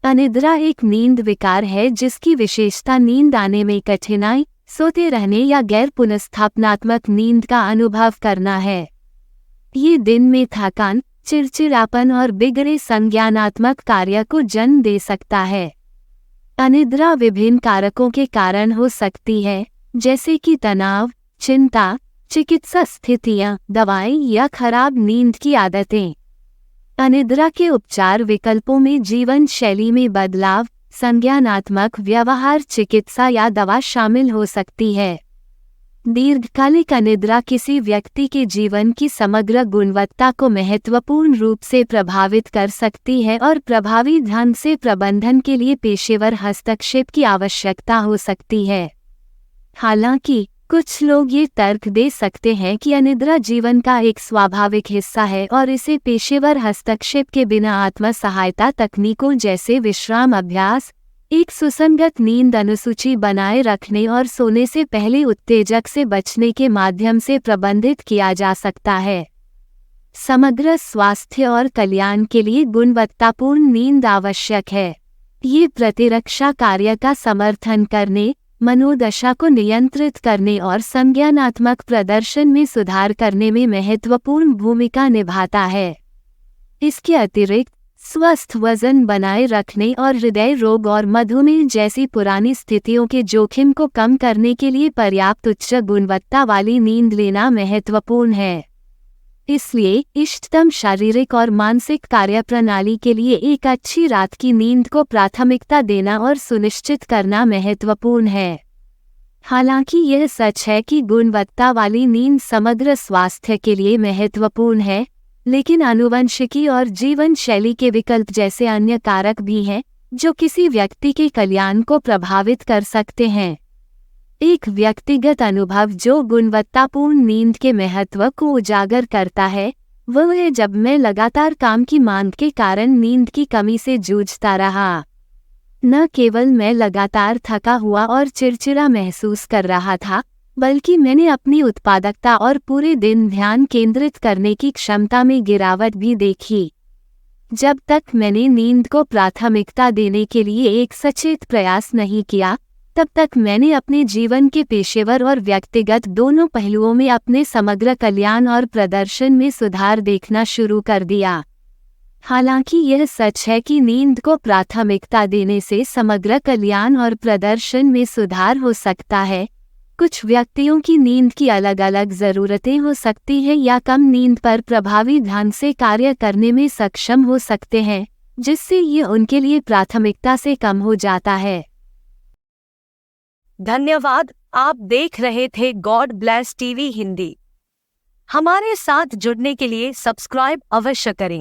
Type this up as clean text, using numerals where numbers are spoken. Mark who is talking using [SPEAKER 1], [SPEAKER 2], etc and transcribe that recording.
[SPEAKER 1] अनिद्रा एक नींद विकार है जिसकी विशेषता नींद आने में कठिनाई, सोते रहने या गैर पुनर्स्थापनात्मक नींद का अनुभव करना है। ये दिन में थकान, चिड़चिड़ापन और बिगड़े संज्ञानात्मक कार्य को जन्म दे सकता है। अनिद्रा विभिन्न कारकों के कारण हो सकती है, जैसे कि तनाव, चिंता, चिकित्सा स्थितियां, दवाएं या खराब नींद की आदतें। अनिद्रा के उपचार विकल्पों में जीवन शैली में बदलाव, संज्ञानात्मक व्यवहार, चिकित्सा या दवा शामिल हो सकती है। दीर्घकालिक अनिद्रा किसी व्यक्ति के जीवन की समग्र गुणवत्ता को महत्वपूर्ण रूप से प्रभावित कर सकती है और प्रभावी ढंग से प्रबंधन के लिए पेशेवर हस्तक्षेप की आवश्यकता हो सकती है। हालांकि कुछ लोग ये तर्क दे सकते हैं कि अनिद्रा जीवन का एक स्वाभाविक हिस्सा है और इसे पेशेवर हस्तक्षेप के बिना आत्म सहायता तकनीकों जैसे विश्राम अभ्यास, एक सुसंगत नींद अनुसूची बनाए रखने और सोने से पहले उत्तेजक से बचने के माध्यम से प्रबंधित किया जा सकता है। समग्र स्वास्थ्य और कल्याण के लिए गुणवत्तापूर्ण नींद आवश्यक है। ये प्रतिरक्षा कार्य का समर्थन करने, मनोदशा को नियंत्रित करने और संज्ञानात्मक प्रदर्शन में सुधार करने में महत्वपूर्ण भूमिका निभाता है। इसके अतिरिक्त स्वस्थ वजन बनाए रखने और हृदय रोग और मधुमेह जैसी पुरानी स्थितियों के जोखिम को कम करने के लिए पर्याप्त उच्च गुणवत्ता वाली नींद लेना महत्वपूर्ण है। इसलिए इष्टतम शारीरिक और मानसिक कार्यप्रणाली के लिए एक अच्छी रात की नींद को प्राथमिकता देना और सुनिश्चित करना महत्वपूर्ण है। हालांकि यह सच है कि गुणवत्ता वाली नींद समग्र स्वास्थ्य के लिए महत्वपूर्ण है, लेकिन आनुवंशिकी और जीवन शैली के विकल्प जैसे अन्य कारक भी हैं जो किसी व्यक्ति के कल्याण को प्रभावित कर सकते हैं। एक व्यक्तिगत अनुभव जो गुणवत्तापूर्ण नींद के महत्व को उजागर करता है वह है जब मैं लगातार काम की मांग के कारण नींद की कमी से जूझता रहा। न केवल मैं लगातार थका हुआ और चिड़चिड़ा महसूस कर रहा था, बल्कि मैंने अपनी उत्पादकता और पूरे दिन ध्यान केंद्रित करने की क्षमता में गिरावट भी देखी। जब तक मैंने नींद को प्राथमिकता देने के लिए एक सचेत प्रयास नहीं किया, तब तक मैंने अपने जीवन के पेशेवर और व्यक्तिगत दोनों पहलुओं में अपने समग्र कल्याण और प्रदर्शन में सुधार देखना शुरू कर दिया। हालांकि यह सच है कि नींद को प्राथमिकता देने से समग्र कल्याण और प्रदर्शन में सुधार हो सकता है, कुछ व्यक्तियों की नींद की अलग अलग ज़रूरतें हो सकती हैं या कम नींद पर प्रभावी ढंग से कार्य करने में सक्षम हो सकते हैं, जिससे ये उनके लिए प्राथमिकता से कम हो जाता है।
[SPEAKER 2] धन्यवाद। आप देख रहे थे गॉड ब्लेस टीवी हिंदी। हमारे साथ जुड़ने के लिए सब्सक्राइब अवश्य करें।